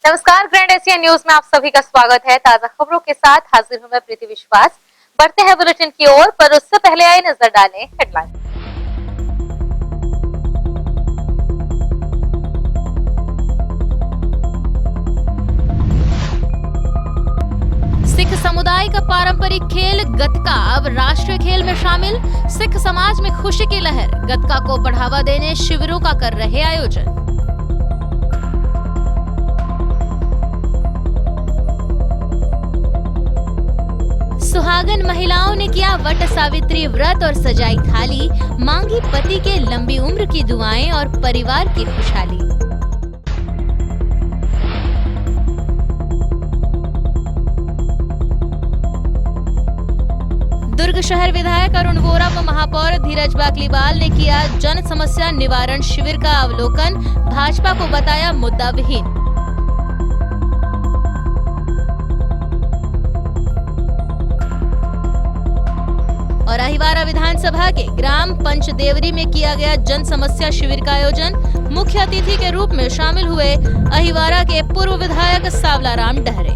नमस्कार, grand Asia news में आप सभी का स्वागत है। ताजा खबरों के साथ हाजिर हूं मैं प्रीति विश्वास। बढ़ते हैं बुलेटिन की ओर, पर उससे पहले आए नजर डालें हेडलाइन। सिख समुदाय का पारंपरिक खेल गतका अब राष्ट्रीय खेल में शामिल। सिख समाज में खुशी की लहर। गतका को बढ़ावा देने शिविरों का कर रहे आयोजन। सुहागन महिलाओं ने किया वट सावित्री व्रत और सजाई थाली। मांगी पति के लंबी उम्र की दुआएं और परिवार की खुशहाली। दुर्ग शहर विधायक अरुण वोरा व महापौर धीरज बाकलीवाल ने किया जन समस्या निवारण शिविर का अवलोकन। भाजपा को बताया मुद्दा विहीन। और अहिवारा विधानसभा के ग्राम पंचदेवरी में किया गया जन समस्या शिविर का आयोजन। मुख्य अतिथि के रूप में शामिल हुए अहिवारा के पूर्व विधायक सावलाराम डहरे।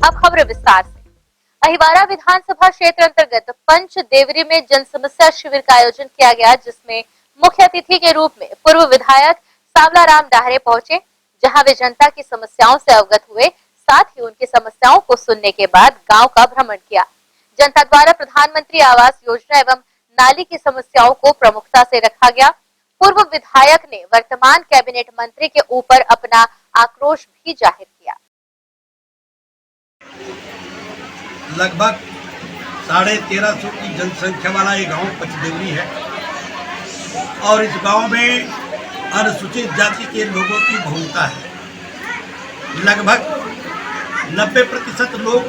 अब खबरें विस्तार से। अहिवारा विधानसभा क्षेत्र अंतर्गत पंचदेवरी में जन समस्या शिविर का आयोजन किया गया, जिसमें मुख्य अतिथि के रूप में पूर्व विधायक सावलाराम डहरे पहुंचे, जहां वे जनता की समस्याओं से अवगत हुए। साथ ही उनकी समस्याओं को सुनने के बाद गांव का भ्रमण किया। जनता द्वारा प्रधानमंत्री आवास योजना एवं नाली की समस्याओं को प्रमुखता से रखा गया। पूर्व विधायक ने वर्तमान कैबिनेट मंत्री के ऊपर अपना आक्रोश भी जाहिर किया। लगभग 1350 की जनसंख्या वाला ये गांव पंचदेवरी है और इस गांव में अनुसूचित जाति के लोगों की बहुलता है। लगभग 90% लोग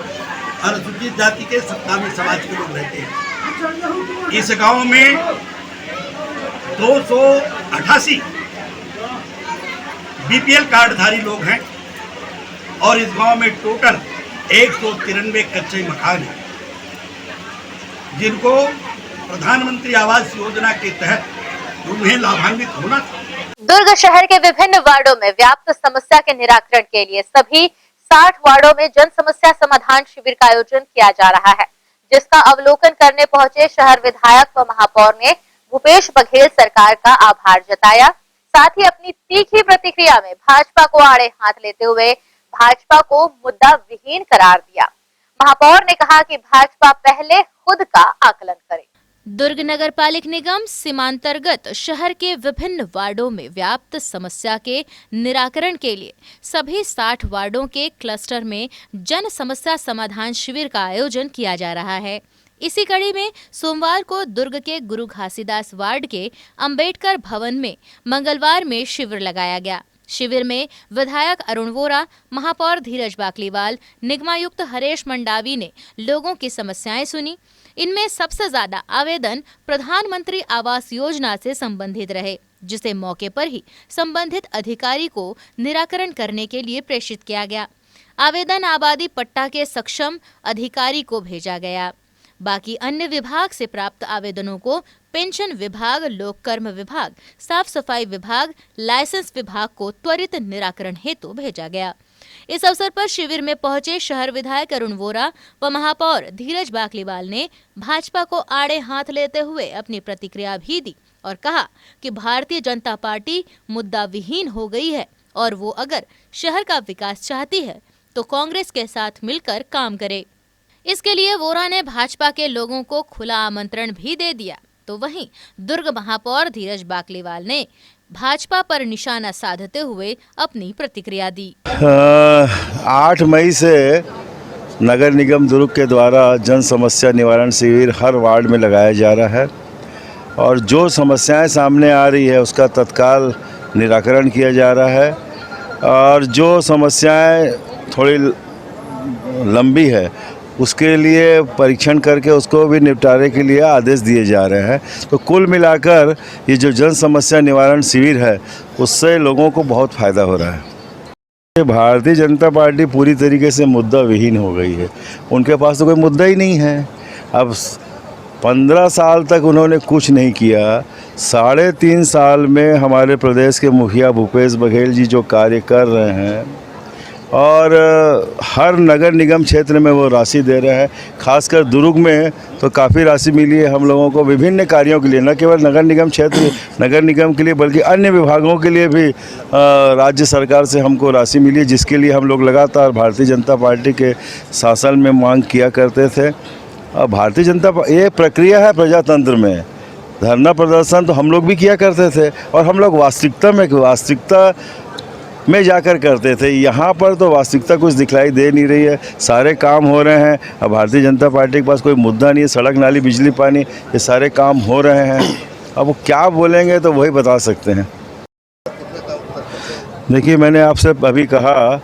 अनुसूचित जाति के सत्तावी समाज के लोग रहते हैं। इस गांव में 288 बीपीएल कार्डधारी लोग हैं और इस गांव में टोटल 193 कच्चे मकान हैं, जिनको प्रधानमंत्री आवास योजना के तहत उन्हें लाभान्वित होना था। दुर्ग शहर के विभिन्न वार्डों में व्याप्त समस्या के निराकरण के लिए सभी 60 वार्डों में जन समस्या समाधान शिविर का आयोजन किया जा रहा है, जिसका अवलोकन करने पहुंचे शहर विधायक व महापौर ने भूपेश बघेल सरकार का आभार जताया। साथ ही अपनी तीखी प्रतिक्रिया में भाजपा को आड़े हाथ लेते हुए भाजपा को मुद्दा विहीन करार दिया। महापौर ने कहा कि भाजपा पहले खुद का आकलन करे। दुर्ग नगर पालिक निगम सीमांतर्गत शहर के विभिन्न वार्डों में व्याप्त समस्या के निराकरण के लिए सभी 60 वार्डों के क्लस्टर में जन समस्या समाधान शिविर का आयोजन किया जा रहा है। इसी कड़ी में सोमवार को दुर्ग के गुरु घासीदास वार्ड के अंबेडकर भवन में मंगलवार में शिविर लगाया गया। शिविर में विधायक अरुण वोरा, महापौर धीरज बाकलीवाल, निगमायुक्त हरेश मंडावी ने लोगों की समस्याएं सुनी। इनमें सबसे ज्यादा आवेदन प्रधानमंत्री आवास योजना से संबंधित रहे, जिसे मौके पर ही संबंधित अधिकारी को निराकरण करने के लिए प्रेषित किया गया। आवेदन आबादी पट्टा के सक्षम अधिकारी को भेजा गया। बाकी अन्य विभाग से प्राप्त आवेदनों को पेंशन विभाग, लोक कर्म विभाग, साफ सफाई विभाग, लाइसेंस विभाग को त्वरित निराकरण हेतु भेजा गया। इस अवसर पर शिविर में पहुंचे शहर विधायक अरुण वोरा व महापौर धीरज बाकलीवाल ने भाजपा को आड़े हाथ लेते हुए अपनी प्रतिक्रिया भी दी और कहा कि भारतीय जनता पार्टी मुद्दा विहीन हो गई है और वो अगर शहर का विकास चाहती है तो कांग्रेस के साथ मिलकर काम करे। इसके लिए वोरा ने भाजपा के लोगों को खुला आमंत्रण भी दे दिया। तो वहीं दुर्ग महापौर धीरज बाकलीवाल ने भाजपा पर निशाना साधते हुए अपनी प्रतिक्रिया दी। 8 मई से नगर निगम दुर्ग के द्वारा जन समस्या निवारण शिविर हर वार्ड में लगाया जा रहा है और जो समस्याएं सामने आ रही है उसका तत्काल निराकरण किया जा रहा है और जो समस्याएं थोड़ी लंबी है उसके लिए परीक्षण करके उसको भी निपटारे के लिए आदेश दिए जा रहे हैं। तो कुल मिलाकर ये जो जन समस्या निवारण शिविर है उससे लोगों को बहुत फ़ायदा हो रहा है। भारतीय जनता पार्टी पूरी तरीके से मुद्दा विहीन हो गई है, उनके पास तो कोई मुद्दा ही नहीं है। अब 15 साल तक उन्होंने कुछ नहीं किया। 3.5 साल में हमारे प्रदेश के मुखिया भूपेश बघेल जी जो कार्य कर रहे हैं और हर नगर निगम क्षेत्र में वो राशि दे रहे हैं। खासकर दुर्ग में तो काफ़ी राशि मिली है हम लोगों को विभिन्न कार्यों के लिए, न केवल नगर निगम के लिए बल्कि अन्य विभागों के लिए भी राज्य सरकार से हमको राशि मिली है, जिसके लिए हम लोग लगातार भारतीय जनता पार्टी के शासन में मांग किया करते थे। भारतीय जनता ये प्रक्रिया है प्रजातंत्र में, धरना प्रदर्शन तो हम लोग भी किया करते थे और हम लोग वास्तविकता में जाकर करते थे। यहाँ पर तो वास्तविकता कुछ दिखलाई दे नहीं रही है, सारे काम हो रहे हैं। अब भारतीय जनता पार्टी के पास कोई मुद्दा नहीं है, सड़क नाली बिजली पानी ये सारे काम हो रहे हैं। अब वो क्या बोलेंगे तो वही बता सकते हैं। देखिए, मैंने आपसे अभी कहा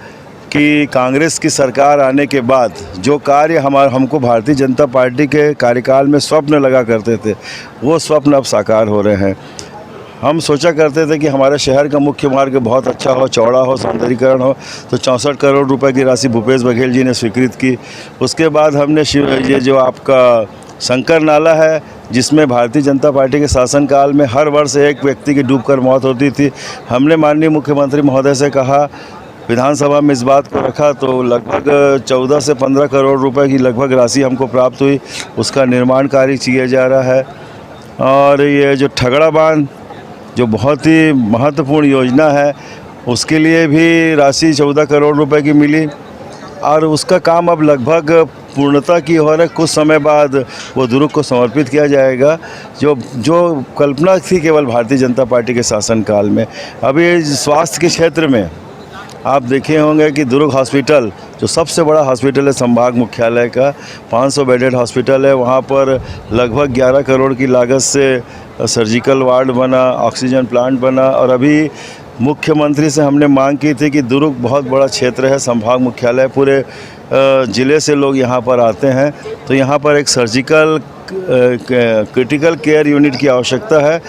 कि कांग्रेस की सरकार आने के बाद जो कार्य हमको भारतीय जनता पार्टी के कार्यकाल में स्वप्न लगा करते थे, वो स्वप्न अब साकार हो रहे हैं। हम सोचा करते थे कि हमारे शहर का मुख्य मार्ग बहुत अच्छा हो, चौड़ा हो, सौंदर्यीकरण हो, तो 64 करोड़ रुपए की राशि भूपेश बघेल जी ने स्वीकृत की। उसके बाद हमने ये जो आपका शंकर नाला है, जिसमें भारतीय जनता पार्टी के शासनकाल में हर वर्ष एक व्यक्ति की डूबकर मौत होती थी, हमने माननीय मुख्यमंत्री महोदय से कहा, विधानसभा में इस बात को रखा, तो लगभग 14 से 15 करोड़ रुपए की लगभग राशि हमको प्राप्त हुई। उसका निर्माण कार्य किया जा रहा है। और ये जो ठगड़ा बांध जो बहुत ही महत्वपूर्ण योजना है, उसके लिए भी राशि 14 करोड़ रुपए की मिली और उसका काम अब लगभग पूर्णता की हो रहा है। कुछ समय बाद वो दुर्ग को समर्पित किया जाएगा, जो कल्पना थी केवल भारतीय जनता पार्टी के शासनकाल में। अभी स्वास्थ्य के क्षेत्र में आप देखे होंगे कि दुर्ग हॉस्पिटल जो सबसे बड़ा हॉस्पिटल है संभाग मुख्यालय का, 500 बेडेड हॉस्पिटल है, वहाँ पर लगभग 11 करोड़ की लागत से सर्जिकल वार्ड बना, ऑक्सीजन प्लांट बना। और अभी मुख्यमंत्री से हमने मांग की थी कि दुर्ग बहुत बड़ा क्षेत्र है, संभाग मुख्यालय, पूरे ज़िले से लोग यहाँ पर आते हैं, तो यहाँ पर एक सर्जिकल क्रिटिकल केयर यूनिट की आवश्यकता है।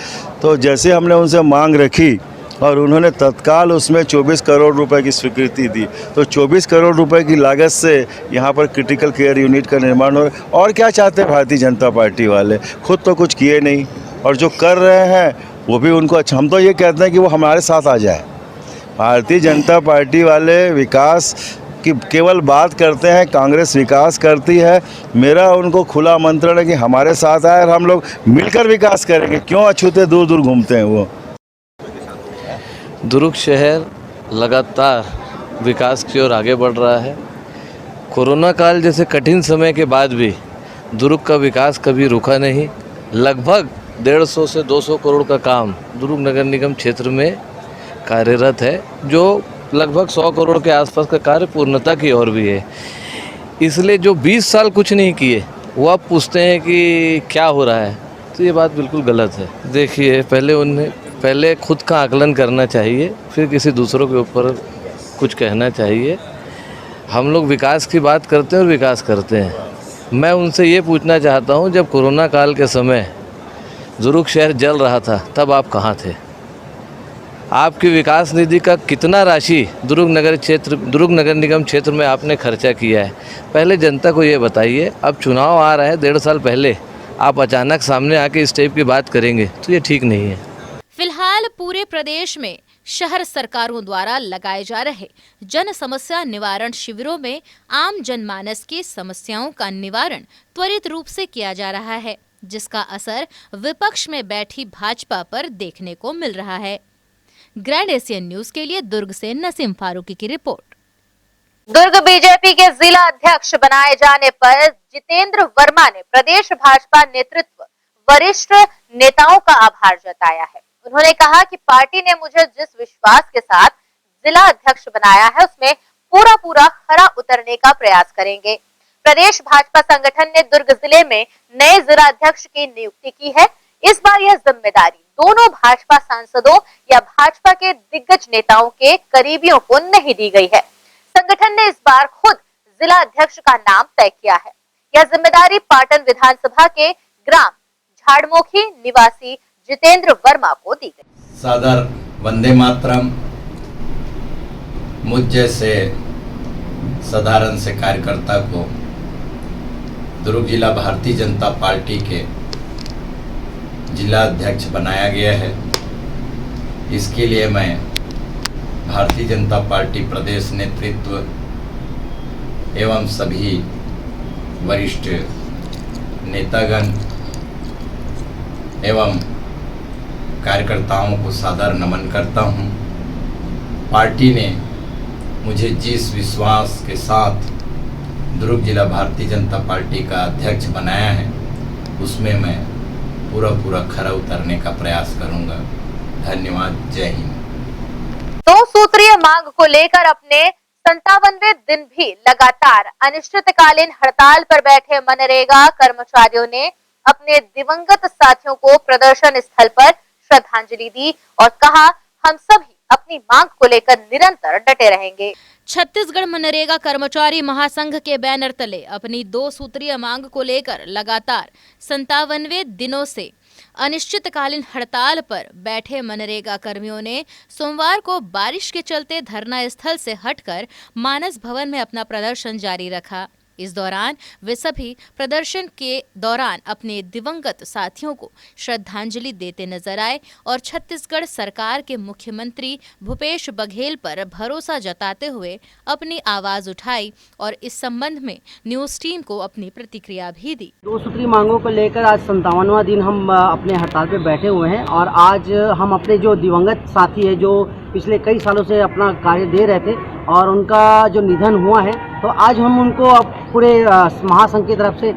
तो जैसे हमने उनसे मांग रखी और उन्होंने तत्काल उसमें 24 करोड़ रुपए की स्वीकृति दी, तो 24 करोड़ रुपए की लागत से यहाँ पर क्रिटिकल केयर यूनिट का निर्माण हो रहा है। और क्या चाहते हैं भारतीय जनता पार्टी वाले, खुद तो कुछ किए नहीं और जो कर रहे हैं वो भी उनको अच्छा। हम तो ये कहते हैं कि वो हमारे साथ आ जाए। भारतीय जनता पार्टी वाले विकास की केवल बात करते हैं, कांग्रेस विकास करती है। मेरा उनको खुला आमंत्रण है कि हमारे साथ आए और हम लोग मिलकर विकास करेंगे। क्यों अछूते दूर दूर घूमते हैं वो। दुर्ग शहर लगातार विकास की ओर आगे बढ़ रहा है। कोरोना काल जैसे कठिन समय के बाद भी दुर्ग का विकास कभी रुका नहीं। लगभग 150 से 200 करोड़ का काम दुर्ग नगर निगम क्षेत्र में कार्यरत है, जो लगभग 100 करोड़ के आसपास का कार्य पूर्णता की ओर भी है। इसलिए जो 20 साल कुछ नहीं किए वो आप पूछते हैं कि क्या हो रहा है, तो ये बात बिल्कुल गलत है। देखिए, पहले खुद का आकलन करना चाहिए, फिर किसी दूसरों के ऊपर कुछ कहना चाहिए। हम लोग विकास की बात करते हैं और विकास करते हैं। मैं उनसे ये पूछना चाहता हूँ, जब कोरोना काल के समय दुर्ग शहर जल रहा था तब आप कहाँ थे? आपकी विकास निधि का कितना राशि दुर्ग नगर निगम क्षेत्र में आपने खर्चा किया है? पहले जनता को ये बताइए। अब चुनाव आ रहा है, 1.5 साल पहले आप अचानक सामने आके इस टाइप की बात करेंगे तो ये ठीक नहीं है। फिलहाल पूरे प्रदेश में शहर सरकारों द्वारा लगाए जा रहे जन समस्या निवारण शिविरों में आम जनमानस की समस्याओं का निवारण त्वरित रूप से किया जा रहा है, जिसका असर विपक्ष में बैठी भाजपा पर देखने को मिल रहा है। ग्रैंड एशियन न्यूज के लिए दुर्ग से नसीम फारूकी की रिपोर्ट। दुर्ग बीजेपी के जिला अध्यक्ष बनाए जाने पर जितेंद्र वर्मा ने प्रदेश भाजपा नेतृत्व वरिष्ठ नेताओं का आभार जताया है। उन्होंने कहा कि पार्टी ने मुझे जिस विश्वास के साथ जिला अध्यक्ष बनाया है, उसमें पूरा खरा उतरने का प्रयास करेंगे। प्रदेश भाजपा संगठन ने दुर्ग जिले में नए जिला अध्यक्ष की नियुक्ति की है। इस बार यह जिम्मेदारी दोनों भाजपा सांसदों या भाजपा के दिग्गज नेताओं के करीबियों को नहीं दी गई है। संगठन ने इस बार खुद जिला अध्यक्ष का नाम तय किया है। यह जिम्मेदारी पाटन विधानसभा के ग्राम झाड़मोखी निवासी जितेंद्र वर्मा को दी गई। सादर वंदे मातरम। मुझ जैसे साधारण से कार्यकर्ता को दुर्ग जिला भारतीय जनता पार्टी के जिला अध्यक्ष बनाया गया है। इसके लिए मैं भारतीय जनता पार्टी प्रदेश नेतृत्व एवं सभी वरिष्ठ नेतागण एवं कार्यकर्ताओं को सादर नमन करता हूं। पार्टी ने मुझे जिस विश्वास के साथ दुर्ग जिला भारतीय जनता पार्टी का अध्यक्ष बनाया है, उसमें मैं पूरा खरा उतरने का प्रयास करूंगा। धन्यवाद। जय हिंद। 2 सूत्रीय मांग को लेकर अपने 57वें दिन भी लगातार अनिश्चितकालीन हड़ताल पर बैठे मनरेगा कर्मचारियों ने अपने दिवंगत साथियों को प्रदर्शन स्थल पर श्रद्धांजलि दी और कहा, हम सभी अपनी मांग को लेकर निरंतर डटे रहेंगे। छत्तीसगढ़ मनरेगा कर्मचारी महासंघ के बैनर तले अपनी 2 सूत्रीय मांग को लेकर लगातार 57वें दिनों से अनिश्चितकालीन हड़ताल पर बैठे मनरेगा कर्मियों ने सोमवार को बारिश के चलते धरना स्थल से हटकर मानस भवन में अपना प्रदर्शन जारी रखा। इस दौरान वे सभी प्रदर्शन के दौरान अपने दिवंगत साथियों को श्रद्धांजलि देते नजर आए और छत्तीसगढ़ सरकार के मुख्यमंत्री भूपेश बघेल पर भरोसा जताते हुए अपनी आवाज उठाई और इस संबंध में न्यूज टीम को अपनी प्रतिक्रिया भी दी। 2 सूत्री मांगों को लेकर आज 57वां दिन हम अपने हड़ताल पे बैठे हुए हैं और आज हम अपने जो दिवंगत साथी है जो पिछले कई सालों से अपना कार्य दे रहे थे और उनका जो निधन हुआ है, तो आज हम उनको पूरे महासंघ की तरफ से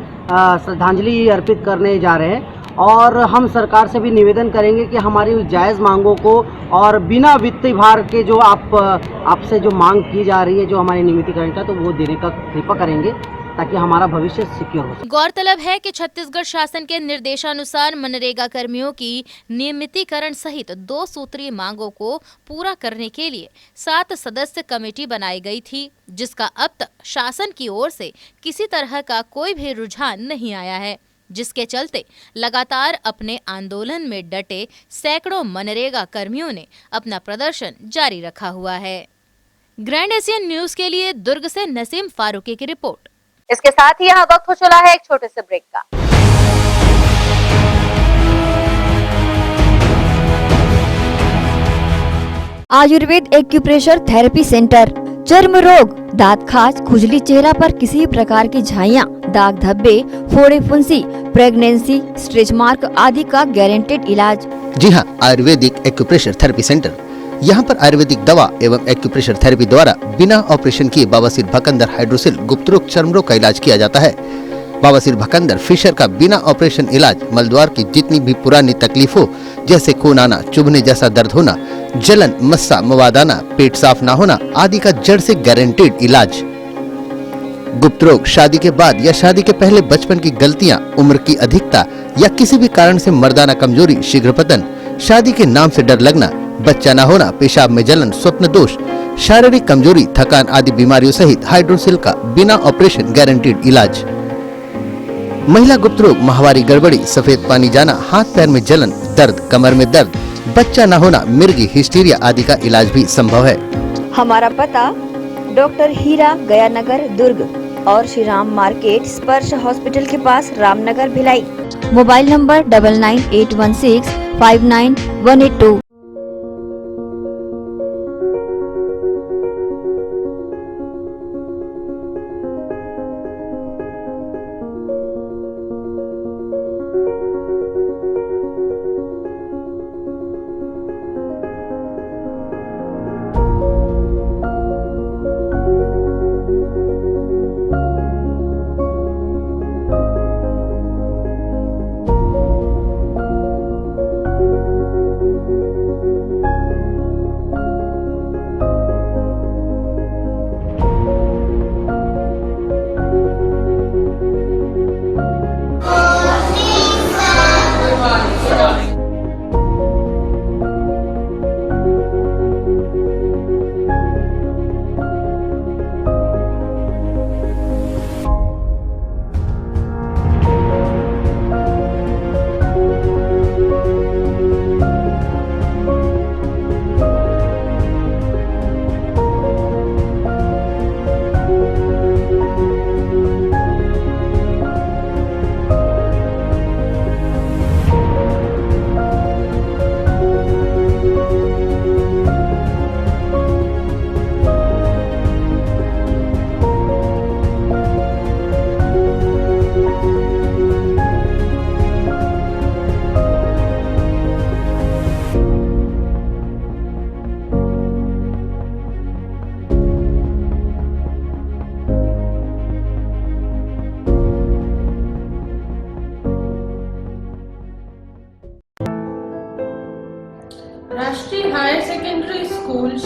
श्रद्धांजलि अर्पित करने जा रहे हैं और हम सरकार से भी निवेदन करेंगे कि हमारी जायज़ मांगों को और बिना वित्तीय भार के जो आपसे जो मांग की जा रही है, जो हमारे नियमितीकरण का, तो वो देने का कृपा करेंगे ताकि हमारा भविष्य सिक्योर हो सके। गौरतलब है कि छत्तीसगढ़ शासन के निर्देशानुसार मनरेगा कर्मियों की नियमितीकरण सहित 2 सूत्रीय मांगों को पूरा करने के लिए 7 सदस्य कमेटी बनाई गई थी, जिसका अब तक शासन की ओर से किसी तरह का कोई भी रुझान नहीं आया है, जिसके चलते लगातार अपने आंदोलन में डटे सैकड़ों मनरेगा कर्मियों ने अपना प्रदर्शन जारी रखा हुआ है। ग्रैंड एशियन न्यूज के लिए दुर्ग से नसीम फारूकी की रिपोर्ट। इसके साथ ही यहाँ वक्त हो चला है एक छोटे से ब्रेक का। आयुर्वेद एक्यूप्रेशर थेरेपी सेंटर, चर्म रोग, दांत खाज, खुजली, चेहरा पर किसी प्रकार की झाइयाँ, दाग धब्बे, फोड़े फुंसी, प्रेगनेंसी, स्ट्रेच मार्क आदि का गारंटेड इलाज। जी हाँ, आयुर्वेदिक एक्यूप्रेशर थेरेपी सेंटर। यहाँ पर आयुर्वेदिक दवा एवं एक्यूप्रेशर थेरेपी द्वारा बिना ऑपरेशन किए बवासीर, भकंदर, हाइड्रोसिल, गुप्त रोग, चर्म रोग का इलाज किया जाता है। बवासीर, भकंदर, फिशर का बिना ऑपरेशन इलाज, मलद्वार की जितनी भी पुरानी तकलीफ हो, जैसे खून आना, चुभने जैसा दर्द होना, जलन, मस्सा, मवाद आना, पेट साफ ना होना आदि का जड़ से गारंटेड इलाज। गुप्त रोग, शादी के बाद या शादी के पहले बचपन की गलतियां, उम्र की अधिकता या किसी भी कारण से मर्दाना कमजोरी, शीघ्र पतन, शादी के नाम से डर लगना, बच्चा न होना, पेशाब में जलन, स्वप्न दोष, शारीरिक कमजोरी, थकान आदि बीमारियों सहित हाइड्रोसिल का बिना ऑपरेशन गारंटेड इलाज। महिला गुप्त रोग, माहवारी गड़बड़ी, सफेद पानी जाना, हाथ पैर में जलन, दर्द, कमर में दर्द, बच्चा न होना, मिर्गी, हिस्टीरिया आदि का इलाज भी संभव है। हमारा पता डॉक्टर हीरा, गया नगर, दुर्ग और श्री राम मार्केट, स्पर्श हॉस्पिटल के पास, Ramnagar, Bhilai. Mobile number 9981659182।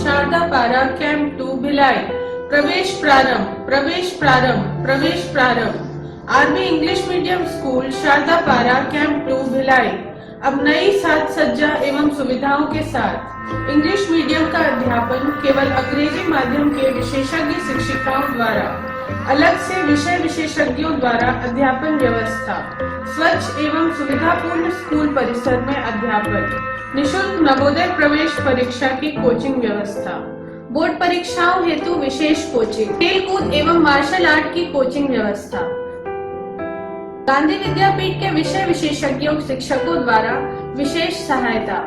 Sharda Para camp 2 Bhilai. प्रवेश प्रारंभ, प्रवेश प्रारंभ, प्रवेश प्रारंभ। R B English medium school Sharda Para camp 2 Bhilai अब नई साज सज्जा एवं सुविधाओं के साथ इंग्लिश मीडियम का अध्यापन केवल अंग्रेजी माध्यम के विशेषज्ञ शिक्षिकाओं द्वारा, अलग से विषय विशेषज्ञों द्वारा अध्यापन व्यवस्था, स्वच्छ एवं सुविधापूर्ण स्कूल परिसर में अध्यापन, निशुल्क नवोदय प्रवेश परीक्षा की कोचिंग व्यवस्था, बोर्ड परीक्षाओं हेतु विशेष कोचिंग, खेलकूद एवं मार्शल आर्ट की कोचिंग व्यवस्था, गांधी विद्यापीठ के विषय विशेषज्ञों शिक्षकों द्वारा विशेष सहायता,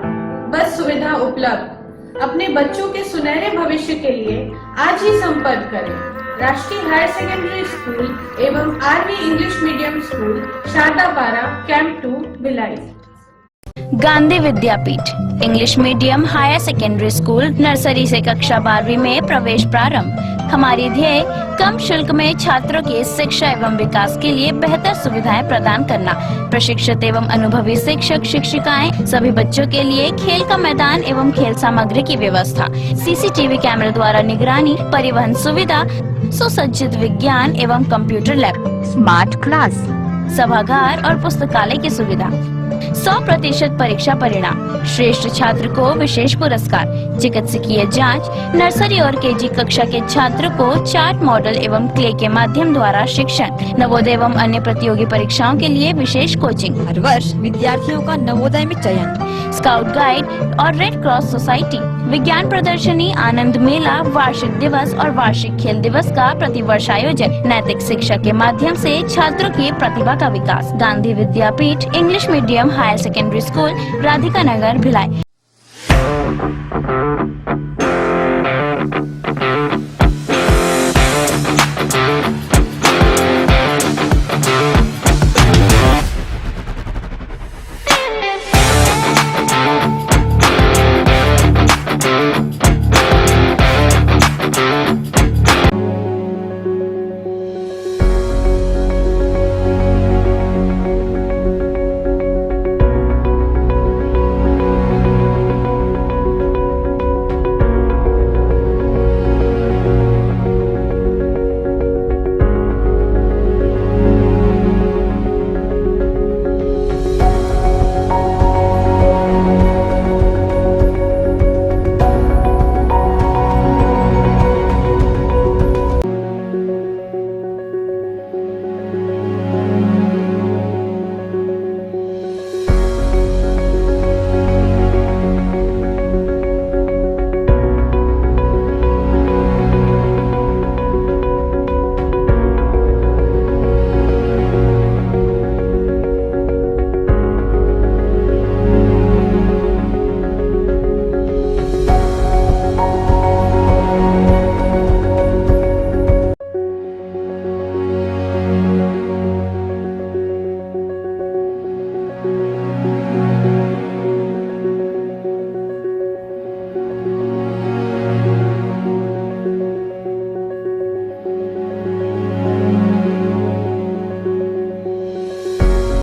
बस सुविधा उपलब्ध। अपने बच्चों के सुनहरे भविष्य के लिए आज ही संपर्क करें राष्ट्रीय हायर सेकेंडरी स्कूल एवं RV English medium school Sharda Para camp 2 Bhilai. Gandhi Vidyapeeth English medium higher secondary school nursery से कक्षा 12वीं में प्रवेश प्रारंभ। हमारी ध्येय कम शुल्क में छात्रों की शिक्षा एवं विकास के लिए बेहतर सुविधाएं प्रदान करना। प्रशिक्षित एवं अनुभवी शिक्षक शिक्षिकाएं, सभी बच्चों के लिए खेल का मैदान एवं खेल सामग्री की व्यवस्था, सीसीटीवी कैमरे द्वारा निगरानी, परिवहन सुविधा, सुसज्जित विज्ञान एवं कंप्यूटर लैब, स्मार्ट क्लास, सभागार और पुस्तकालय की सुविधा, 100% परीक्षा परिणाम, श्रेष्ठ छात्र को विशेष पुरस्कार, चिकित्सकीय जांच, नर्सरी और केजी कक्षा के छात्र को चार्ट मॉडल एवं क्ले के माध्यम द्वारा शिक्षण, नवोदय एवं अन्य प्रतियोगी परीक्षाओं के लिए विशेष कोचिंग, हर वर्ष विद्यार्थियों का नवोदय में चयन, स्काउट गाइड और रेड क्रॉस सोसाइटी, विज्ञान प्रदर्शनी, आनंद मेला, वार्षिक दिवस और वार्षिक खेल दिवस का प्रतिवर्ष आयोजन, नैतिक शिक्षा के माध्यम से छात्रों की प्रतिभा का विकास। Gandhi Vidyapeeth English medium higher secondary school Radhika Nagar Bhilai.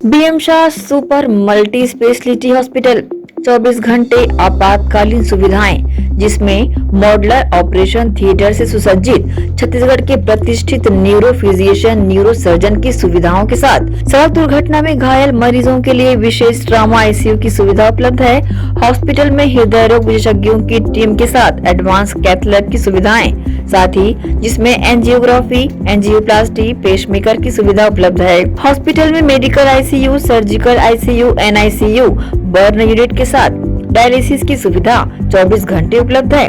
BM Shah super multi speciality hospital 24 घंटे आपातकालीन सुविधाएं, जिसमें मॉडुलर ऑपरेशन थिएटर से सुसज्जित छत्तीसगढ़ के प्रतिष्ठित न्यूरो फिजिशियन न्यूरो सर्जन की सुविधाओं के साथ सड़क दुर्घटना में घायल मरीजों के लिए विशेष ट्रॉमा आईसीयू की सुविधा उपलब्ध है। हॉस्पिटल में हृदय रोग विशेषज्ञों की टीम के साथ एडवांस कैथ लैब की सुविधाएं, साथ ही जिसमें एंजियोग्राफी, एंजियोप्लास्टी, पेसमेकर की सुविधा उपलब्ध है। हॉस्पिटल में medical ICU, surgical ICU, NICU, burn unit के साथ डायलिसिस की सुविधा 24 घंटे उपलब्ध है।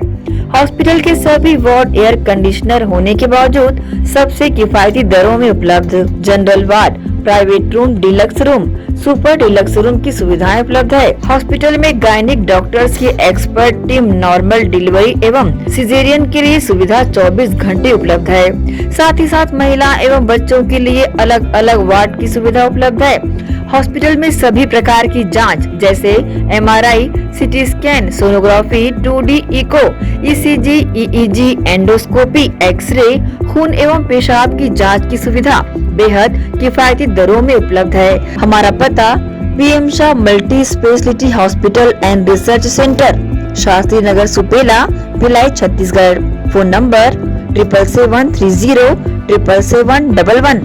हॉस्पिटल के सभी वार्ड एयर कंडीशनर होने के बावजूद सबसे किफायती दरों में उपलब्ध। General ward, private room, deluxe room, super deluxe room की सुविधाएं उपलब्ध है। हॉस्पिटल में गायनिक डॉक्टर्स की एक्सपर्ट टीम नॉर्मल डिलीवरी एवं सिजेरियन के लिए सुविधा 24 घंटे उपलब्ध है। साथ ही साथ महिला एवं बच्चों के लिए अलग अलग वार्ड की सुविधा उपलब्ध है। हॉस्पिटल में सभी प्रकार की जांच जैसे MRI, CT scan, sonography, 2D echo, ECG, EEG, endoscopy, X ray, खून एवं पेशाब की जांच की सुविधा बेहद किफायती दरों में उपलब्ध है। हमारा पता BM Shah multi speciality hospital and research centre, Shastri Nagar Supela, Bhilai Chhattisgarh. Phone number 7730777711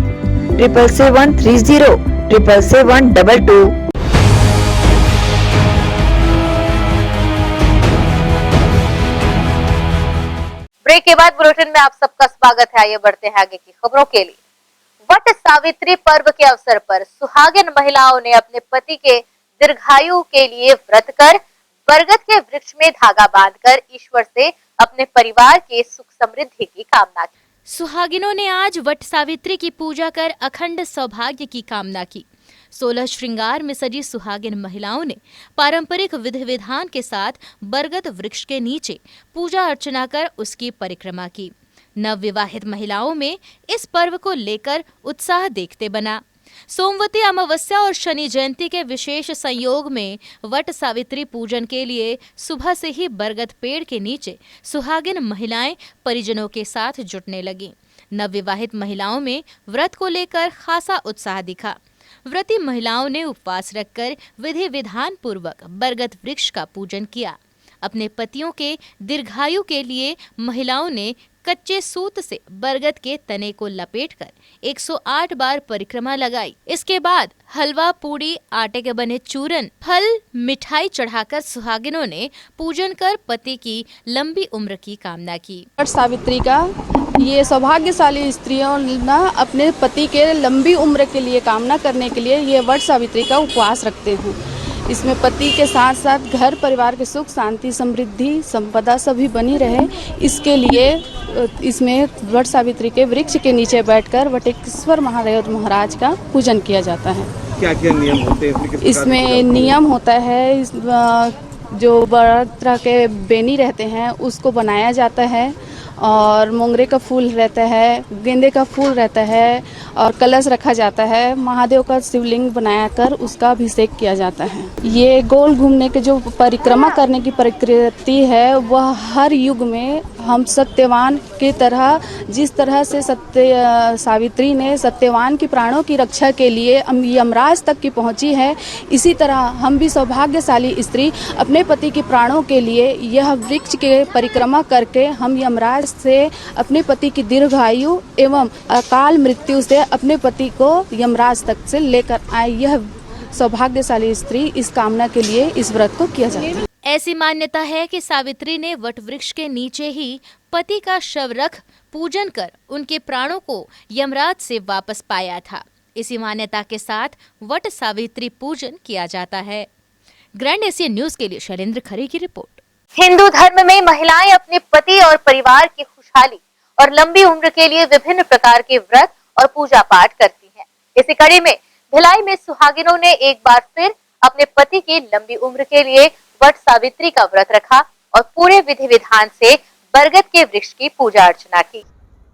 7730777722। Break के बाद बुलेटिन में आप सबका स्वागत है। आइए बढ़ते हैं आगे की खबरों के लिए। वट सावित्री पर्व के अवसर पर सुहागिन महिलाओं ने अपने पति के दीर्घायु के लिए व्रत कर बरगद के वृक्ष में धागा बांधकर ईश्वर से अपने परिवार के सुख समृद्धि की कामना की। सुहागिनों ने आज वट सावित्री की पूजा कर अखंड सौभाग्य की कामना की। 16 श्रृंगार में सजी सुहागिन महिलाओं ने पारंपरिक विधि विधान के साथ बरगद वृक्ष के नीचे पूजा अर्चना कर उसकी परिक्रमा की। नवविवाहित महिलाओं में इस पर्व को लेकर उत्साह देखते बना। सोमवती अमावस्या और शनि जयंती के विशेष संयोग में वट सावित्री पूजन के लिए सुबह से ही बरगद पेड़ के नीचे सुहागिन महिलाएं परिजनों के साथ जुटने लगीं। नवविवाहित महिलाओं में व्रत को लेकर खासा उत्साह दिखा। व्रती महिलाओं ने उपवास रखकर विधि विधान पूर्वक बरगद वृक्ष का पूजन किया। अपने पतियों के दीर्घायु के लिए महिलाओं ने कच्चे सूत से बरगद के तने को लपेटकर 108 बार परिक्रमा लगाई। इसके बाद हलवा, पूड़ी, आटे के बने चूरन, फल, मिठाई चढ़ाकर सुहागिनों ने पूजन कर पति की लंबी उम्र की कामना की। वट सावित्री का ये सौभाग्यशाली स्त्रियों ना अपने पति के लंबी उम्र के लिए कामना करने के लिए ये वट सावित्री का उपवास रखते हैं। इसमें पति के साथ साथ घर परिवार के सुख शांति समृद्धि संपदा सभी बनी रहे, इसके लिए इसमें वट सावित्री के वृक्ष के नीचे बैठकर वटेश्वर महादेव महाराज का पूजन किया जाता है। क्या क्या नियम होते हैं इसमें? नियम होता है, जो बड़ा तरह के बेनी रहते हैं उसको बनाया जाता है और मोंगरे का फूल रहता है, गेंदे का फूल रहता है और कलश रखा जाता है। महादेव का शिवलिंग बनाकर उसका अभिषेक किया जाता है। ये गोल घूमने के जो परिक्रमा करने की प्रकृति है वह हर युग में हम सत्यवान की तरह, जिस तरह से सावित्री ने सत्यवान की प्राणों की रक्षा के लिए यमराज तक की पहुंची है, इसी तरह हम भी सौभाग्यशाली स्त्री अपने पति के प्राणों के लिए यह वृक्ष के परिक्रमा करके हम यमराज से अपने पति की दीर्घायु एवं अकाल मृत्यु से अपने पति को यमराज तक से लेकर आए। यह सौभाग्यशाली स्त्री इस कामना के लिए इस व्रत को किया जाता है। ऐसी मान्यता है कि सावित्री ने वट वृक्ष के नीचे ही पति का शव रख पूजन कर उनके प्राणों को यमराज से वापस पाया था। इसी मान्यता के साथ वट सावित्री पूजन किया जाता है। ग्रैंड एशियन न्यूज के लिए शैलेंद्र खरे की रिपोर्ट। हिंदू धर्म में महिलाएं अपने पति और परिवार की खुशहाली और लंबी उम्र के लिए विभिन्न प्रकार के व्रत और पूजा पाठ करती हैं। इसी कड़ी में भिलाई में सुहागिनों ने एक बार फिर अपने पति की लंबी उम्र के लिए वट सावित्री का व्रत रखा और पूरे विधि विधान से बरगद के वृक्ष की पूजा अर्चना की।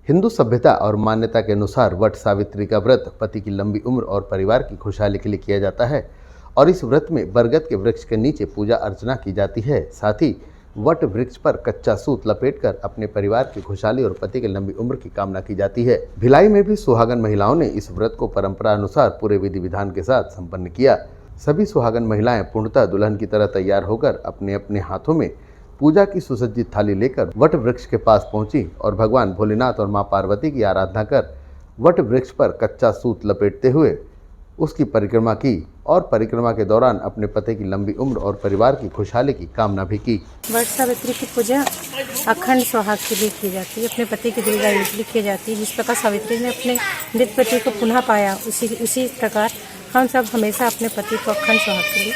हिंदू सभ्यता और मान्यता के अनुसार वट सावित्री का व्रत पति की लंबी उम्र और परिवार की खुशहाली के लिए किया जाता है और इस व्रत में बरगद के वृक्ष के नीचे पूजा अर्चना की जाती है। साथ ही वट वृक्ष पर कच्चा सूत लपेटकर अपने परिवार की खुशहाली और पति की लंबी उम्र की कामना की जाती है। भिलाई में भी सुहागन महिलाओं ने इस व्रत को परंपरा अनुसार पूरे विधि विधान के साथ संपन्न किया। सभी सुहागन महिलाएं पूर्णतः दुल्हन की तरह तैयार होकर अपने अपने हाथों में पूजा की सुसज्जित थाली लेकर वट वृक्ष के पास पहुंची और भगवान भोलेनाथ और मां पार्वती की आराधना कर वट वृक्ष पर कच्चा सूत लपेटते हुए उसकी परिक्रमा की और परिक्रमा के दौरान अपने पति की लंबी उम्र और परिवार की खुशहाली की कामना भी की। वट सावित्री की पूजा अखंड सुहाग के लिए की जाती है, अपने पति की दीर्घायु के लिए की जाती है। जिस प्रकार सावित्री ने अपने मृत पति को पुनः पाया, उसी प्रकार हम सब हमेशा अपने पति को अखंड सुहाग के लिए।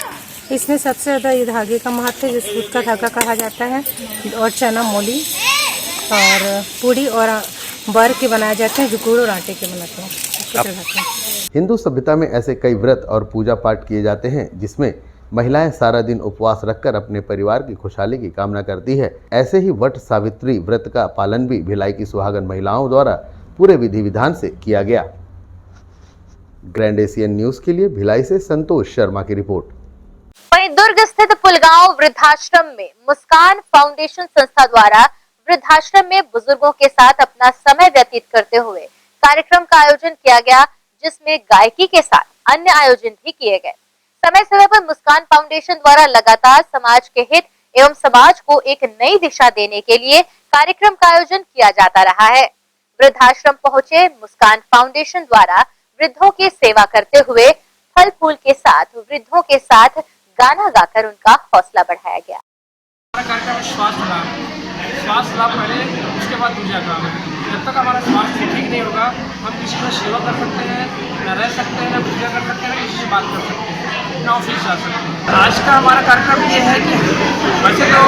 इसमें सबसे ज़्यादा ये धागे का महत्व है, जो सूत का धागा कहा जाता है, और चना मोली और पूड़ी और बर के बनाए जाते हैं, जो गुड़ और आटे के बनाते हैं। हिंदू सभ्यता में ऐसे कई व्रत और पूजा पाठ किए जाते हैं जिसमें महिलाएं सारा दिन उपवास रखकर अपने परिवार की खुशहाली की कामना करती है। ऐसे ही वट सावित्री व्रत का पालन भी भिलाई की सुहागन महिलाओं द्वारा पूरे विधि विधान से किया गया। ग्रैंड एशियन न्यूज के लिए भिलाई से संतोष शर्मा की रिपोर्ट। वहीं दुर्ग स्थित पुलगांव वृद्धाश्रम में मुस्कान फाउंडेशन संस्था द्वारा वृद्धाश्रम में बुजुर्गों के साथ अपना समय व्यतीत करते हुए कार्यक्रम का आयोजन किया गया, जिसमें गायकी के साथ अन्य आयोजन भी किए गए। समय समय पर मुस्कान फाउंडेशन द्वारा लगातार समाज के हित एवं समाज को एक नई दिशा देने के लिए कार्यक्रम का आयोजन किया जाता रहा है। वृद्धाश्रम पहुंचे मुस्कान फाउंडेशन द्वारा वृद्धों की सेवा करते हुए फल फूल के साथ वृद्धों के साथ गाना गाकर उनका हौसला बढ़ाया गया। हमारा कार्यक्रम स्वास्थ्य लाभ पहले, उसके बाद दूसरा काम है। जब तक हमारा स्वास्थ्य ठीक नहीं होगा हम किसी का सेवा कर सकते हैं, न रह सकते हैं, न पूजा कर सकते हैं, न किसी से बात कर सकते हैं, न ऑफिस जा सकते हैं। आज का हमारा कार्यक्रम ये है कि वैसे तो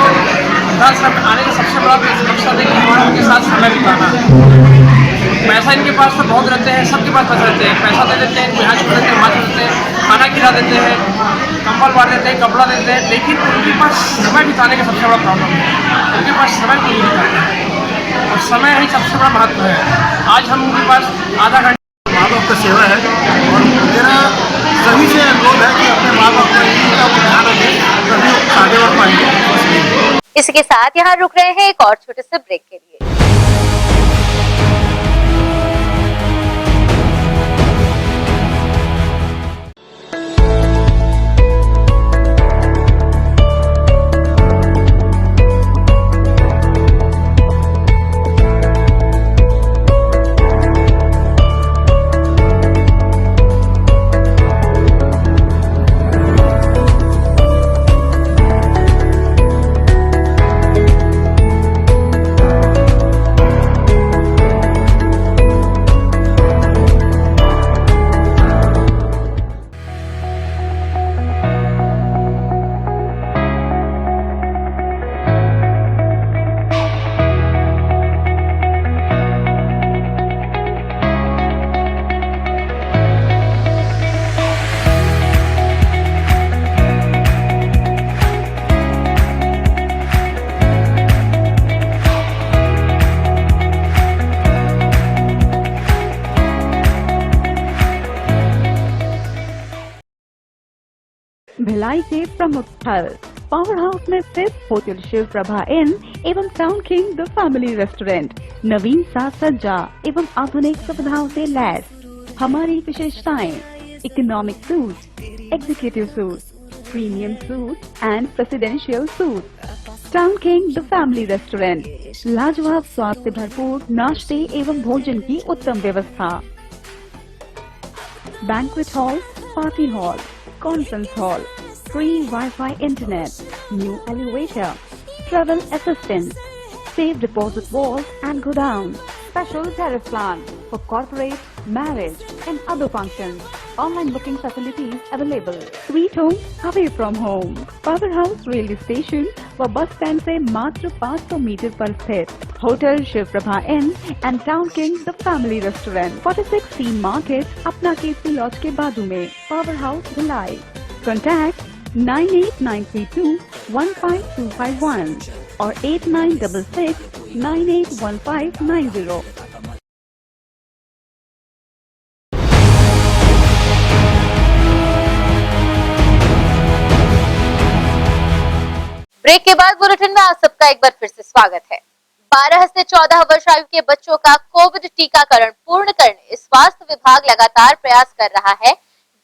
वृद्धाश्रम आने का सबसे बड़ा मकसद है कि हमारा उनके साथ समय बिताना है। पैसा इनके पास तो बहुत रहते हैं, सबके पास पैसा रहते हैं, पैसा दे देते हैं, यहाँ छोड़ देते हैं, वहाँ छोड़ देते हैं, खाना खिला देते हैं, कंबल बांट देते हैं, कपड़ा देते हैं, लेकिन उनके पास समय बिताने का सबसे बड़ा प्रॉब्लम है। उनके पास समय नहीं बिताते हैं और समय ही सबसे बड़ा महत्व है। आज हम उनके पास आधा घंटा माँ बाप का सेवा है और मेरा सभी से अनुरोध है कि अपने माँ बाप का ध्यान रखें, तभी आगे बढ़ पाएंगे। इसके साथ यहाँ रुक रहे हैं एक और छोटे से ब्रेक के लिए। भिलाई के प्रमुख स्थल पावर हाउस में स्थित होटल शिव प्रभा इन एवं town king the family restaurant नवीन साज सज्जा एवं आधुनिक सुविधाओं से लैस। हमारी विशेषताएं economic suite, executive suite, premium suite and presidential suite. Town king the family restaurant, लाजवाब स्वाद से भरपूर नाश्ते एवं भोजन की उत्तम व्यवस्था। Banquet hall, party hall, conference hall, free Wi-Fi internet, new elevator, travel assistance, safe deposit vault and godown, special tariff plan for corporate, marriage and other functions. Online booking facilities available. Sweet home away from home. Powerhouse railway station व bus stand से मात्र 500 metre पर स्थित hotel Shiv Prabha inn and town king the family restaurant 46 सीन market अपना KC laws के बाजू में। Power house Bhilai. कॉन्टैक्ट 98932 15251 और 8966 981590। ब्रेक के बाद बुलेटिन में आप सबका एक बार फिर से स्वागत है। 12 से 14 वर्ष आयु के बच्चों का कोविड टीकाकरण पूर्ण करने स्वास्थ्य विभाग लगातार प्रयास कर रहा है,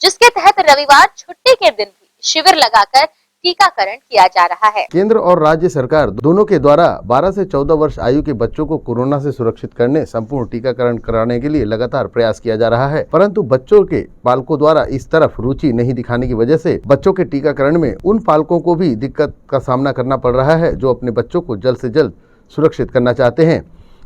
जिसके तहत रविवार छुट्टी के दिन भी शिविर लगाकर टीकाकरण किया जा रहा है। केंद्र और राज्य सरकार दोनों के द्वारा 12 से 14 वर्ष आयु के बच्चों को कोरोना से सुरक्षित करने संपूर्ण टीकाकरण कराने के लिए लगातार प्रयास किया जा रहा है, परंतु बच्चों के पालकों द्वारा इस तरफ रुचि नहीं दिखाने की वजह से बच्चों के टीकाकरण में उन पालकों को भी दिक्कत का सामना करना पड़ रहा है जो अपने बच्चों को जल्द से जल्द सुरक्षित करना चाहते हैं।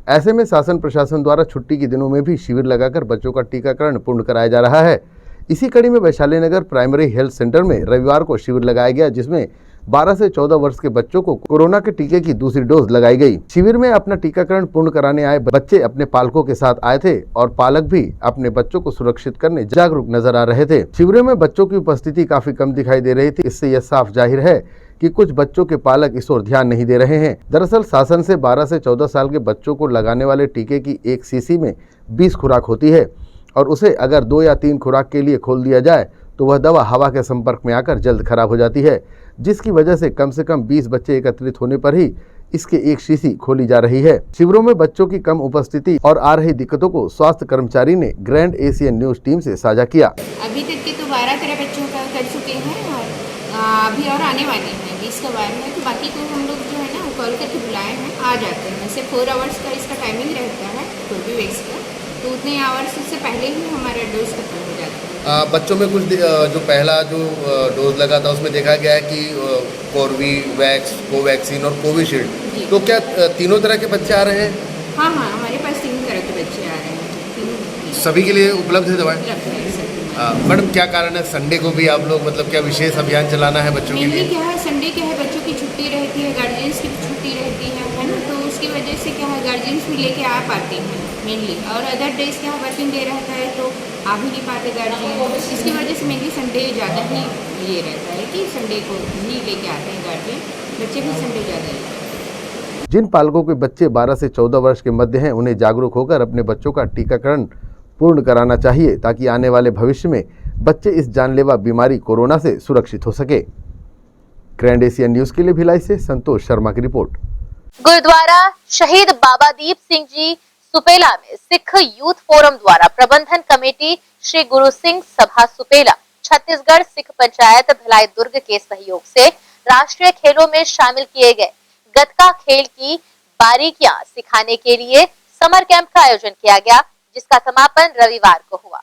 ऐसे में शासन प्रशासन द्वारा छुट्टी के दिनों में भी शिविर लगाकर बच्चों का टीकाकरण पूर्ण कराया जा रहा है। इसी कड़ी में वैशाली नगर प्राइमरी हेल्थ सेंटर में रविवार को शिविर लगाया गया, जिसमें 12 से 14 वर्ष के बच्चों को कोरोना के टीके की दूसरी डोज लगाई गई। शिविर में अपना टीकाकरण पूर्ण कराने आए बच्चे अपने पालकों के साथ आए थे और पालक भी अपने बच्चों को सुरक्षित करने जागरूक नजर आ रहे थे। शिविर में बच्चों की उपस्थिति काफी कम दिखाई दे रही थी। इससे यह साफ जाहिर है कि कुछ बच्चों के पालक इस ओर ध्यान नहीं दे रहे हैं। दरअसल शासन से 12 से 14 साल के बच्चों को लगाने वाले टीके की एक शीशी में 20 खुराक होती है और उसे अगर 2 या 3 खुराक के लिए खोल दिया जाए तो वह दवा हवा के संपर्क में आकर जल्द खराब हो जाती है, जिसकी वजह से कम 20 बच्चे एकत्रित होने पर ही इसके एक शीशी खोली जा रही है। शिविरों में बच्चों की कम उपस्थिति और आ रही दिक्कतों को स्वास्थ्य कर्मचारी ने ग्रैंड एशियन न्यूज टीम से साझा किया। अभी तक के तो 12-13 बच्चों का कर चुके हैं और अभी और आने वाले हैं 20 का 12 है। बाकी को हम लोग जो है ना वो कॉल करके बुलाए हैं, आ जाते हैं। वैसे 4 आवर्स का इसका टाइमिंग रहता है कोर्बेवैक्स का, तो उतने आवर्स से पहले ही हमारा डोज खत्म हो जाता है। बच्चों में कुछ जो पहला जो डोज लगा था उसमें देखा गया है कि कोर्बेवैक्स, कोवैक्सीन और कोविशील्ड, तो क्या तीनों तरह के बच्चे आ रहे हैं? हाँ, हमारे पास 3 तरह के बच्चे आ रहे हैं, तीनों सभी के लिए उपलब्ध है दवाएं? उपलब्ध है सभी। मैडम क्या कारण है संडे को भी आप लोग मतलब क्या विशेष अभियान चलाना है बच्चों के लिए? क्या है, संडे क्या है, बच्चों की छुट्टी रहती है, गार्जियंस की छुट्टी रहती है ना, तो उसकी वजह से क्या है गार्जियंस भी लेके आ पाते हैं मेनली, और अदर डेज क्या वर्किंग डे रहता है तो आ भी नहीं पाते गार्जियन। इसकी वजह से मेनली संडे ज़्यादा ही ये रहता है कि संडे को ही लेके आते हैं गार्जियन, बच्चे भी संडे ज़्यादा लेते हैं। जिन पालकों के बच्चे 12 से 14 वर्ष के मध्य हैं उन्हें जागरूक होकर अपने बच्चों का टीकाकरण पूर्ण कराना चाहिए ताकि आने वाले भविष्य में बच्चे इस जानलेवा बीमारी कोरोना से सुरक्षित हो सके। ग्रैंड एशिया न्यूज के लिए भिलाई से संतोष शर्मा की रिपोर्ट। गुरुद्वारा शहीद बाबा दीप सिंह जी सुपेला में सिख यूथ फोरम द्वारा प्रबंधन कमेटी श्री गुरु सिंह सभा सुपेला, छत्तीसगढ़ सिख पंचायत भिलाई दुर्ग के सहयोग से राष्ट्रीय खेलों में शामिल किए गए गतका खेल की बारीकियां सिखाने के लिए समर कैंप का आयोजन किया गया, जिसका समापन रविवार को हुआ।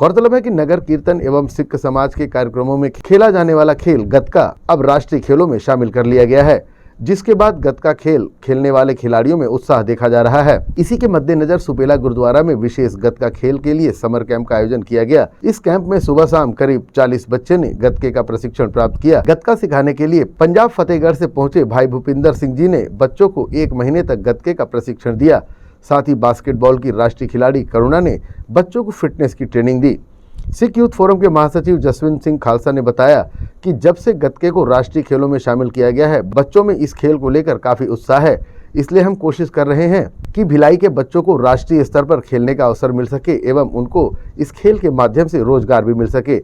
गौरतलब है कि नगर कीर्तन एवं सिख समाज के कार्यक्रमों में खेला जाने वाला खेल गतका अब राष्ट्रीय खेलों में शामिल कर लिया गया है, जिसके बाद गतका खेल खेलने वाले खिलाड़ियों में उत्साह देखा जा रहा है। इसी के मद्देनजर सुपेला गुरुद्वारा में विशेष गतका खेल के लिए समर कैंप का आयोजन किया गया। इस कैंप में सुबह शाम करीब 40 बच्चे ने गतके का प्रशिक्षण प्राप्त किया। गतका सिखाने के लिए पंजाब फतेहगढ़ से पहुंचे भाई भूपिंदर सिंह जी ने बच्चों को 1 महीने तक गतके का प्रशिक्षण दिया। साथ ही बास्केटबॉल की राष्ट्रीय खिलाड़ी करुणा ने बच्चों को फिटनेस की ट्रेनिंग दी। सिख यूथ फोरम के महासचिव जसविंदर सिंह खालसा ने बताया कि जब से गतके को राष्ट्रीय खेलों में शामिल किया गया है, बच्चों में इस खेल को लेकर काफी उत्साह है। इसलिए हम कोशिश कर रहे हैं कि भिलाई के बच्चों को राष्ट्रीय स्तर पर खेलने का अवसर मिल सके एवं उनको इस खेल के माध्यम से रोजगार भी मिल सके।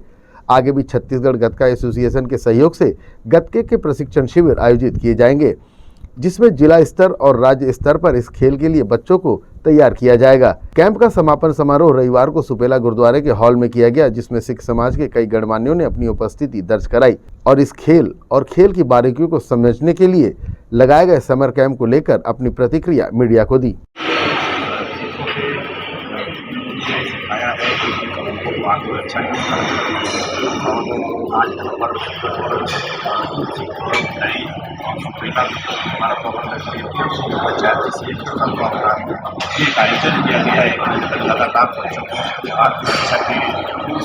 आगे भी छत्तीसगढ़ गतका एसोसिएशन के सहयोग से गतके के प्रशिक्षण शिविर आयोजित किए जाएंगे, जिसमें जिला स्तर और राज्य स्तर पर इस खेल के लिए बच्चों को तैयार किया जाएगा। कैंप का समापन समारोह रविवार को सुपेला गुरुद्वारे के हॉल में किया गया, जिसमें सिख समाज के कई गणमान्यों ने अपनी उपस्थिति दर्ज कराई और इस खेल और खेल की बारीकियों को समझने के लिए लगाए गए समर कैंप को लेकर अपनी प्रतिक्रिया मीडिया को दी। हमारा प्रबंधन पंचायत एक आयोजन किया गया है। लगातार बच्चों को आत्मरक्षा के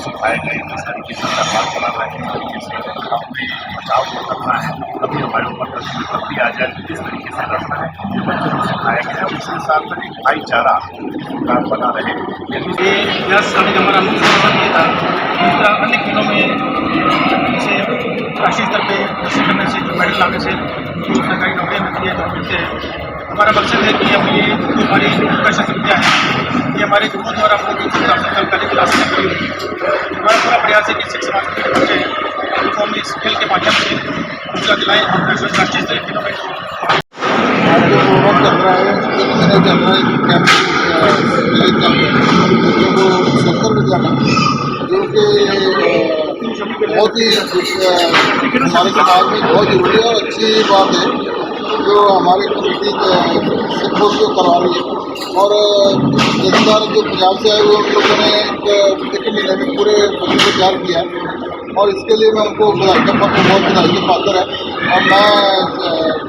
सिखाए गए किस तरीके से संवाद चलाना है, अपने बचाव को करना है, कभी हमारे ऊपर तस्वीर भी आ जाए किस तरीके से करना है, बच्चों को सिखाया गया। उसके साथ में एक भाईचारा का बना रहे। ये प्लस अभी हमारा मुख्य था। दूसरा अन्य खेलों में जैसे राष्ट्रीय स्तर पे हासिल करने से जो मेडल लाने से जो सरकारी नौकरियाँ मिलती है, जो मिलते हैं, हमारा मकसद है कि हम ये जो हमारी प्रशिक्षण विद्या है ये हमारे गुरुओं द्वारा सरकारी क्लास में करी हुई है। हमारा पूरा प्रयास है कि सिख समाज के बच्चे उनको हम इस खेल के माध्यम से ऊर्जा दिलाएँ और राष्ट्रीय स्तरीय खेलों में आज जो प्रोग्राम चल रहा है, चल रहा है कैंप बच्चों को संकर विद्या में जो कि बहुत ही हमारे समाज में बहुत जरूरी है और अच्छी बात है जो हमारी कमेटी सिख फोर्स जो करवा रही है। और इस बार जो पंजाब से आए हुए उन लोगों ने एक महीने में पूरे बच्चों को तैयार किया और इसके लिए मैं उनको बहुत बधाई के पात्र है। और मैं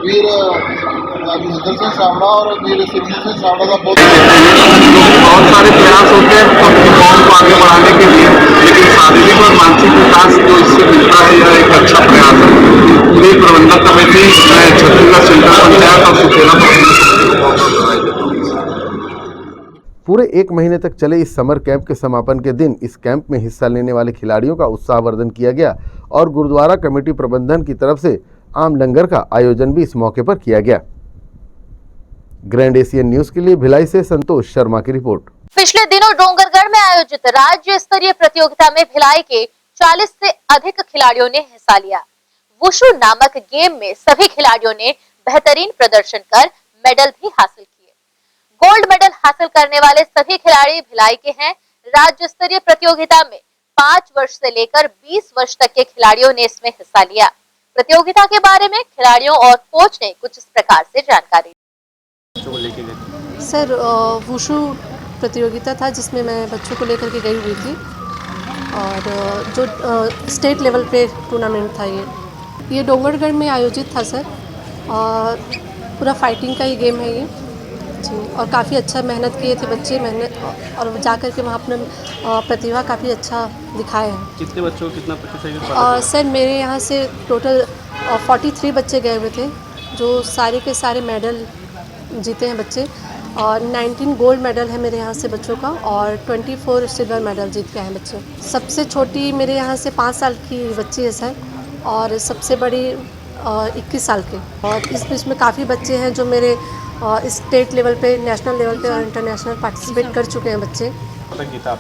वीर महेंद्र सिंह सावड़ा और वीर सिंह सावड़ा का बहुत सारे प्रयास होते हैं कौम को आगे बढ़ाने के लिए, लेकिन शारीरिक और मानसिक विकास जो इससे मिलता है यह एक अच्छा प्रयास है। पूरी प्रबंधक कमेटी मैं छत्तीसगढ़ सेंट्रल पंचायत और सुपेला पूरे 1 महीने तक चले इस समर कैंप के समापन के दिन इस कैंप में हिस्सा लेने वाले खिलाड़ियों का उत्साहवर्धन किया गया और गुरुद्वारा कमेटी प्रबंधन की तरफ से आम लंगर का आयोजन भी इस मौके पर किया गया। ग्रैंड एशियन न्यूज के लिए भिलाई से संतोष शर्मा की रिपोर्ट। पिछले दिनों डोंगरगढ़ में आयोजित राज्य स्तरीय प्रतियोगिता में भिलाई के 40 से अधिक खिलाड़ियों ने हिस्सा लिया। वुशु नामक गेम में सभी खिलाड़ियों ने बेहतरीन प्रदर्शन कर मेडल भी हासिल किए। गोल्ड मेडल हासिल करने वाले सभी खिलाड़ी भिलाई के हैं। राज्य स्तरीय प्रतियोगिता में 5 वर्ष से लेकर 20 वर्ष तक के खिलाड़ियों ने इसमें हिस्सा लिया। प्रतियोगिता के बारे में खिलाड़ियों और कोच ने कुछ इस प्रकार से जानकारी दी। सर वुशु प्रतियोगिता था जिसमें मैं बच्चों को लेकर के गई हुई थी और जो स्टेट लेवल पे टूर्नामेंट था ये डोंगरगढ़ में आयोजित था सर और पूरा फाइटिंग का ही गेम है ये जी और काफ़ी अच्छा मेहनत किए थे बच्चे मेहनत और जा कर के वहाँ अपने प्रतिभा काफ़ी अच्छा दिखाए हैं। कितने बच्चों को कितना प्रतिशत? सर मेरे यहाँ से टोटल 43 बच्चे गए हुए थे जो सारे के सारे मेडल जीते हैं बच्चे और 19 गोल्ड मेडल है मेरे यहाँ से बच्चों का और 24 सिल्वर मेडल जीत के हैं बच्चे। सबसे छोटी मेरे यहाँ से 5 साल की बच्ची है सर और सबसे बड़ी 21 साल के और इस बीच में काफ़ी बच्चे हैं जो मेरे स्टेट लेवल पे नेशनल लेवल पे और इंटरनेशनल पार्टिसिपेट कर चुके हैं बच्चे।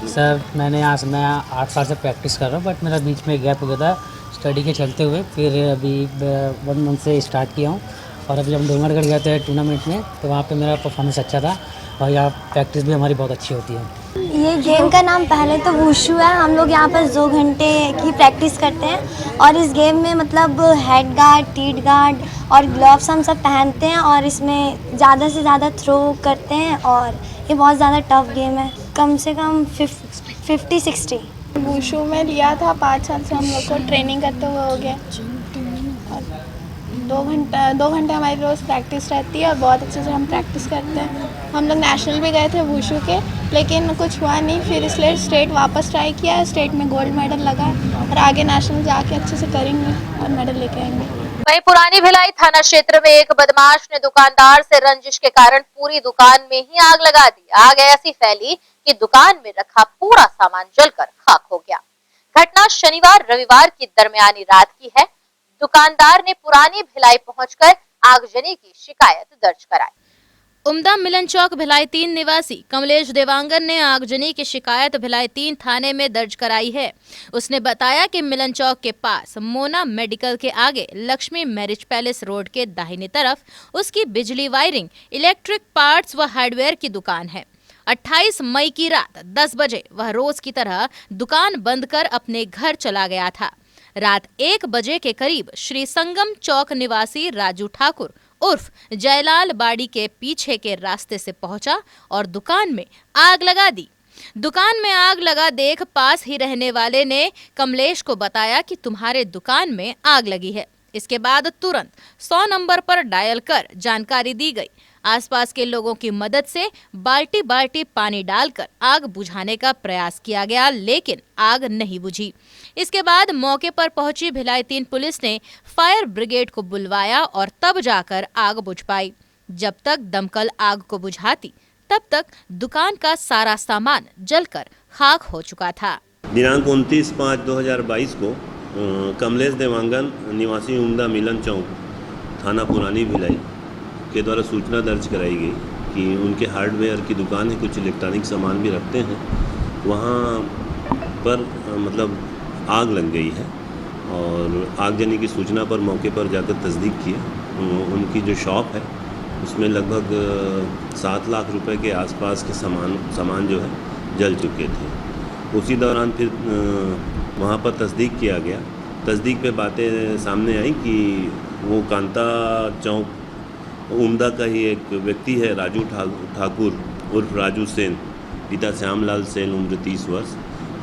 सर मैं 8 साल से प्रैक्टिस कर रहा हूँ बट मेरा बीच में गैप हो गया था स्टडी के चलते हुए फिर अभी 1 मंथ से स्टार्ट किया हूँ और अभी हम डोंगरगढ़ गए थे टूर्नामेंट में तो वहाँ पे मेरा परफॉर्मेंस अच्छा था और यहाँ प्रैक्टिस भी हमारी बहुत अच्छी होती है। ये गेम का नाम पहले तो वुशु है। हम लोग यहाँ पर 2 घंटे की प्रैक्टिस करते हैं और इस गेम में मतलब हेड गार्ड, टीट गार्ड और ग्लव्स हम सब पहनते हैं और इसमें ज़्यादा से ज़्यादा थ्रो करते हैं और ये बहुत ज़्यादा टफ गेम है। कम से कम 50-60 वुशु में लिया था 5 साल से हम लोग को ट्रेनिंग करते हुए हो गया और 2 घंटे हमारी रोज़ प्रैक्टिस रहती है और बहुत अच्छे से हम प्रैक्टिस करते हैं। हम लोग नेशनल भी गए थे वुशु के लेकिन कुछ हुआ नहीं फिर इसलिए स्टेट वापस ट्राई किया स्टेट में गोल्ड मेडल लगा और आगे नेशनल जाके अच्छे से करेंगे और मेडल लेके आएंगे। वहीं पुरानी भिलाई थाना क्षेत्र में एक बदमाश ने दुकानदार से रंजिश के कारण पूरी दुकान में ही आग लगा दी। आग ऐसी फैली कि दुकान में रखा पूरा सामान जलकर खाक हो गया। घटना शनिवार रविवार की दरमियानी रात की है। दुकानदार ने पुरानी भिलाई पहुंचकर आगजनी की शिकायत दर्ज कराई। उम्दा मिलन चौक भिलाई 3 निवासी कमलेश देवांगन ने आगजनी की शिकायत भिलाई 3 थाने में दर्ज कराई है। उसने बताया कि मिलन चौक के पास मोना मेडिकल के आगे लक्ष्मी मैरिज पैलेस रोड के दाहिनी तरफ उसकी बिजली वायरिंग, इलेक्ट्रिक पार्ट्स व हार्डवेयर की दुकान है। 28 मई की रात 10 बजे वह रोज की तरह दुकान बंद कर अपने घर चला गया था। रात 1 बजे के करीब श्री संगम चौक निवासी राजू ठाकुर उर्फ जयलाल बाड़ी के पीछे के रास्ते से पहुंचा और दुकान में आग लगा दी। दुकान में आग लगा देख पास ही रहने वाले ने कमलेश को बताया कि तुम्हारे दुकान में आग लगी है। इसके बाद तुरंत 100 नंबर पर डायल कर जानकारी दी गई। आसपास के लोगों की मदद से बाल्टी बाल्टी पानी डालकर आग बुझाने का प्रयास किया गया लेकिन आग नहीं बुझी। इसके बाद मौके पर पहुंची भिलाई 3 पुलिस ने फायर ब्रिगेड को बुलवाया और तब जाकर आग बुझ पाई। जब तक दमकल आग को बुझाती तब तक दुकान का सारा सामान जलकर खाक हो चुका था। दिनांक 29/5/2022 को कमलेश देवांगन निवासी उम्दा मिलन चौक थाना पुरानी भिलाई के द्वारा सूचना दर्ज कराई गई कि उनके हार्डवेयर की दुकान है, कुछ इलेक्ट्रॉनिक सामान भी रखते हैं, वहाँ पर मतलब आग लग गई है और आगजनी की सूचना पर मौके पर जाकर तस्दीक किया। उनकी जो शॉप है उसमें लगभग 7 लाख रुपए के आसपास के सामान जो है जल चुके थे। उसी दौरान फिर वहाँ पर तस्दीक किया गया। तस्दीक पे बातें सामने आई कि वो कांता चौक उम्दा का ही एक व्यक्ति है राजू ठाकुर उर्फ राजू सेन, पिता श्यामलाल सेन, उम्र 30 वर्ष,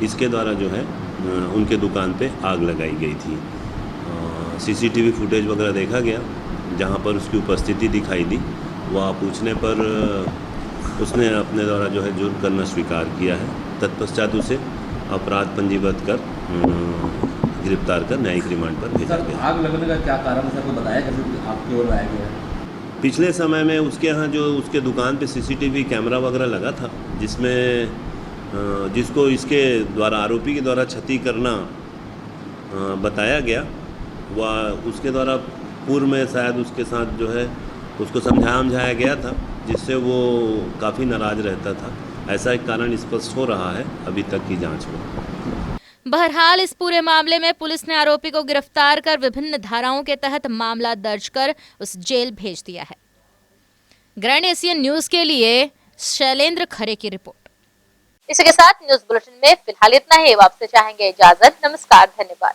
इसके द्वारा जो है उनके दुकान पे आग लगाई गई थी। सीसीटीवी फुटेज वगैरह देखा गया जहाँ पर उसकी उपस्थिति दिखाई दी। वह पूछने पर उसने अपने द्वारा जो है जुर्म करना स्वीकार किया है। तत्पश्चात उसे अपराध पंजीबद्ध कर गिरफ्तार कर न्यायिक रिमांड पर भेजा गया। आग लगने का क्या कारण है, सबको बताया कैसे आपकी ओर आया गया? पिछले समय में उसके यहाँ जो उसके दुकान पे सीसीटीवी कैमरा वगैरह लगा था जिसको इसके द्वारा आरोपी के द्वारा क्षति करना बताया गया। वह उसके द्वारा पूर्व में शायद उसके साथ जो है उसको समझाया गया था जिससे वो काफ़ी नाराज़ रहता था। ऐसा एक कारण स्पष्ट हो रहा है अभी तक की जांच में। बहरहाल इस पूरे मामले में पुलिस ने आरोपी को गिरफ्तार कर विभिन्न धाराओं के तहत मामला दर्ज कर उस जेल भेज दिया है। ग्रैंड एशियन न्यूज के लिए शैलेंद्र खरे की रिपोर्ट। इसी के साथ न्यूज बुलेटिन में फिलहाल इतना ही। आपसे चाहेंगे इजाजत। नमस्कार, धन्यवाद।